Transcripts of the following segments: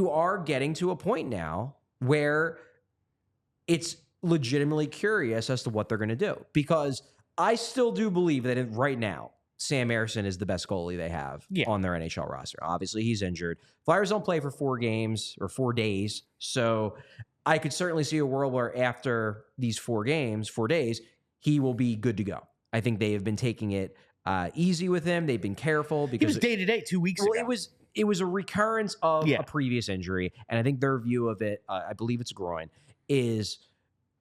you are getting to a point now where it's legitimately curious as to what they're going to do, because I still do believe that right now, Sam Ersson is the best goalie they have on their NHL roster. Obviously, he's injured. Flyers don't play for 4 games or 4 days. So I could certainly see a world where after these 4 days, he will be good to go. I think they have been taking it easy with him. They've been careful because he was day-to-day 2 weeks ago. It was a recurrence of a previous injury. And I think their view of it, I believe it's groin, is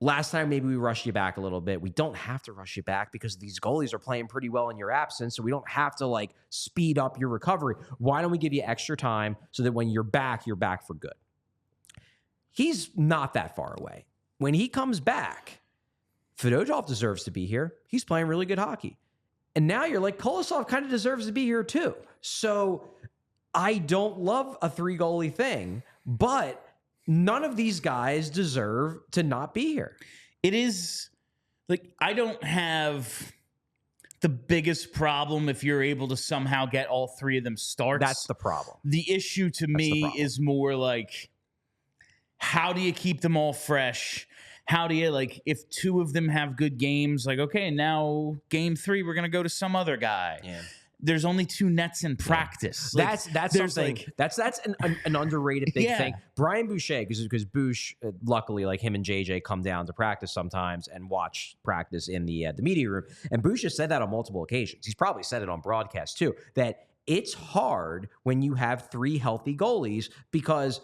last time maybe we rushed you back a little bit. We don't have to rush you back because these goalies are playing pretty well in your absence, so we don't have to like speed up your recovery. Why don't we give you extra time so that when you're back for good? He's not that far away. When he comes back, Fedotov deserves to be here. He's playing really good hockey. And now you're like, Kolosov kind of deserves to be here too. So I don't love a 3-goalie thing, but none of these guys deserve to not be here. It is like, I don't have the biggest problem if you're able to somehow get all 3 of them starts. That's the problem. The issue to me is more like, how do you keep them all fresh? How do you, like, if 2 of them have good games, like, okay, now game 3, we're going to go to some other guy. Yeah. There's only 2 nets in practice. Yeah. Like, that's something. Like, that's an underrated big thing. Brian Boucher, because Bouch, luckily, like him and JJ come down to practice sometimes and watch practice in the media room. And Bouch has said that on multiple occasions. He's probably said it on broadcast too. That it's hard when you have 3 healthy goalies, because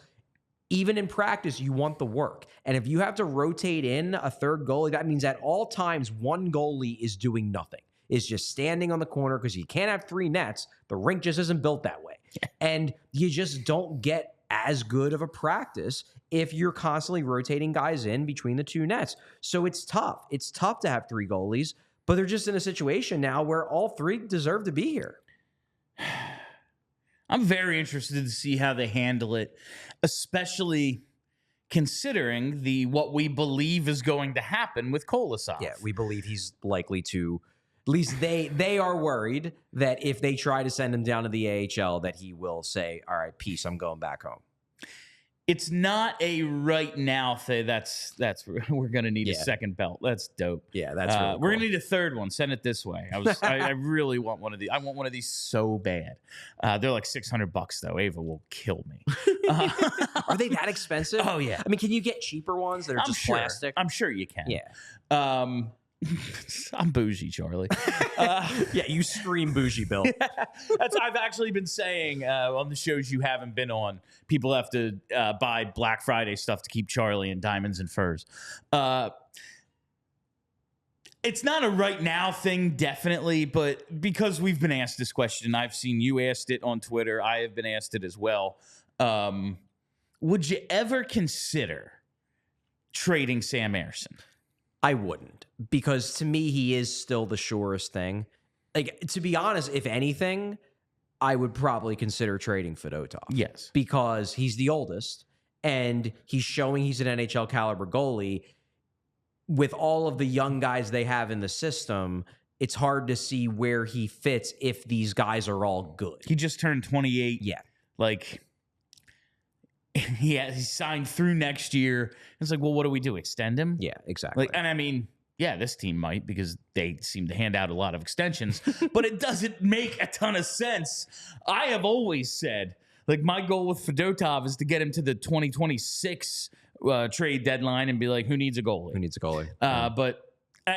even in practice, you want the work. And if you have to rotate in a 3rd goalie, that means at all times, 1 goalie is doing nothing, is just standing on the corner, because you can't have 3 nets. The rink just isn't built that way. And you just don't get as good of a practice if you're constantly rotating guys in between the 2 nets. So it's tough. It's tough to have 3 goalies, but they're just in a situation now where all 3 deserve to be here. I'm very interested to see how they handle it, especially considering what we believe is going to happen with Kolosov. Yeah, we believe he's likely to, at least they are worried that if they try to send him down to the AHL, that he will say, all right, peace, I'm going back home. It's not a right now thing. That's we're going to need a second belt. That's dope. Yeah, that's really cool. We're going to need a 3rd one. Send it this way. I really want one of these. I want one of these so bad. They're like $600 though. Ava will kill me. Are they that expensive? Oh yeah. I mean, can you get cheaper ones that are just plastic? I'm sure you can. Yeah. I'm bougie, Charlie. Yeah, you scream bougie, Bill. I've actually been saying on the shows you haven't been on, people have to buy Black Friday stuff to keep Charlie in diamonds and furs. It's not a right now thing, definitely, but because we've been asked this question, I've seen you asked it on Twitter. I have been asked it as well. Would you ever consider trading Sam Ersson? I wouldn't, because to me, he is still the surest thing. Like, to be honest, if anything, I would probably consider trading Fedotov. Yes. Because he's the oldest, and he's showing he's an NHL caliber goalie. With all of the young guys they have in the system, it's hard to see where he fits if these guys are all good. He just turned 28. Yeah. Like, he signed through next year. It's like, well, what do we do? Extend him? Yeah, exactly. Like, and I mean, yeah, this team might, because they seem to hand out a lot of extensions, but it doesn't make a ton of sense. I have always said, like, my goal with Fedotov is to get him to the 2026 trade deadline and be like, who needs a goalie? Who needs a goalie? But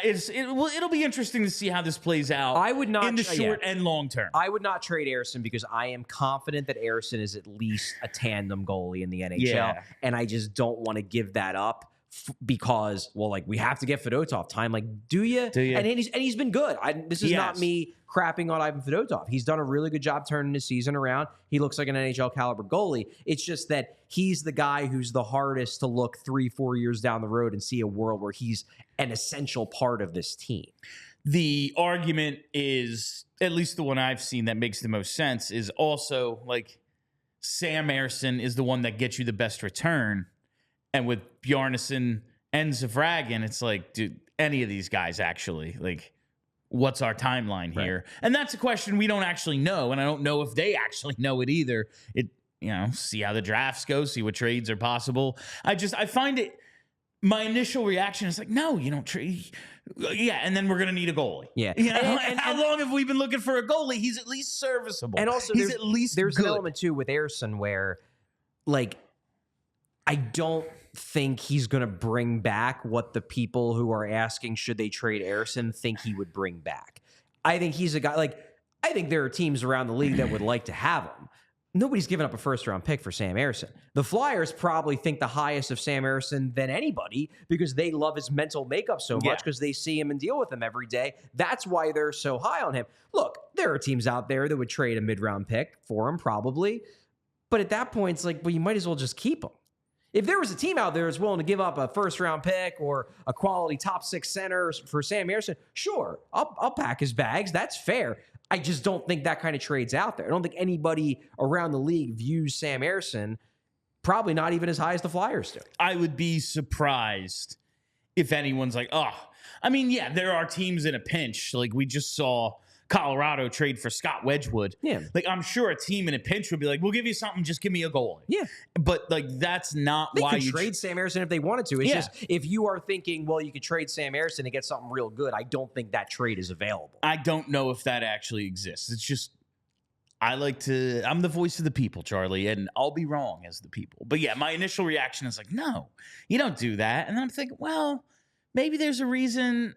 it'll be interesting to see how this plays out. I would not in the short and long term. I would not trade Ersson, because I am confident that Ersson is at least a tandem goalie in the NHL, and I just don't want to give that up because, well, like, we have to get Fedotov time. Like, do you? And he's been good. This is not me crapping on Ivan Fedotov. He's done a really good job turning his season around. He looks like an NHL caliber goalie. It's just that he's the guy who's the hardest to look 3-4 years down the road and see a world where he's an essential part of this team. The argument is, at least the one I've seen that makes the most sense, is also like Sam Ersson is the one that gets you the best return. And with Bjarnason and Zavragin, it's like, dude, any of these guys actually, like, what's our timeline here? And that's a question we don't actually know, and I don't know if they actually know it either. see how the drafts go, see what trades are possible. I find it, my initial reaction is like, no, you don't trade. Yeah, and then we're going to need a goalie. Yeah. And how long have we been looking for a goalie? He's at least serviceable. And also, he's at least there's good. an element, too, with Ersson where, like, I don't think he's going to bring back what the people who are asking should they trade Ersson think he would bring back. I think he's a guy, like, I think there are teams around the league that would like to have him. Nobody's given up a first-round pick for Sam Ersson. The Flyers probably think the highest of Sam Ersson than anybody because they love his mental makeup so much because they see him and deal with him every day. That's why they're so high on him. Look, there are teams out there that would trade a mid-round pick for him probably. But at that point, it's like, well, you might as well just keep him. If there was a team out there that's willing to give up a first-round pick or a quality top 6 center for Sam Ersson, sure, I'll pack his bags. That's fair. I just don't think that kind of trade's out there. I don't think anybody around the league views Sam Ersson, probably not even as high as the Flyers do. I would be surprised if anyone's like, there are teams in a pinch. Like we just saw Colorado trade for Scott Wedgwood. Yeah. Like I'm sure a team in a pinch would be like, we'll give you something, just give me a goalie. Yeah. But like that's not they why could you trade Sam Ersson if they wanted to. It's just if you are thinking, well, you could trade Sam Ersson and get something real good, I don't think that trade is available. I don't know if that actually exists. It's just I'm the voice of the people, Charlie, and I'll be wrong as the people. But yeah, my initial reaction is like, no, you don't do that. And then I'm thinking, well, maybe there's a reason.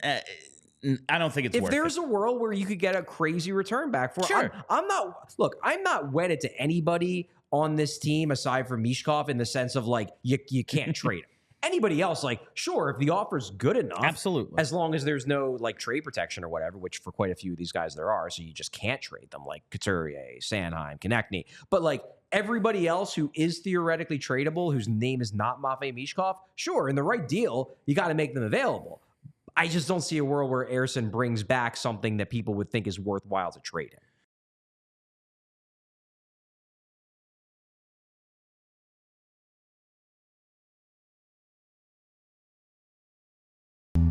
I don't think it's worth it. If there's a world where you could get a crazy return back for sure. I'm not wedded to anybody on this team aside from Michkov in the sense of like you can't trade him. Anybody else, like, sure, if the offer's good enough, absolutely, as long as there's no like trade protection or whatever, which for quite a few of these guys there are, so you just can't trade them, like Couturier, Sanheim, Konechny. But like everybody else who is theoretically tradable, whose name is not Matvei Michkov, sure, in the right deal, you got to make them available. I just don't see a world where Ersson brings back something that people would think is worthwhile to trade him.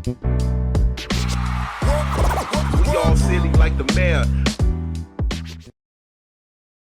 We all silly like the mayor.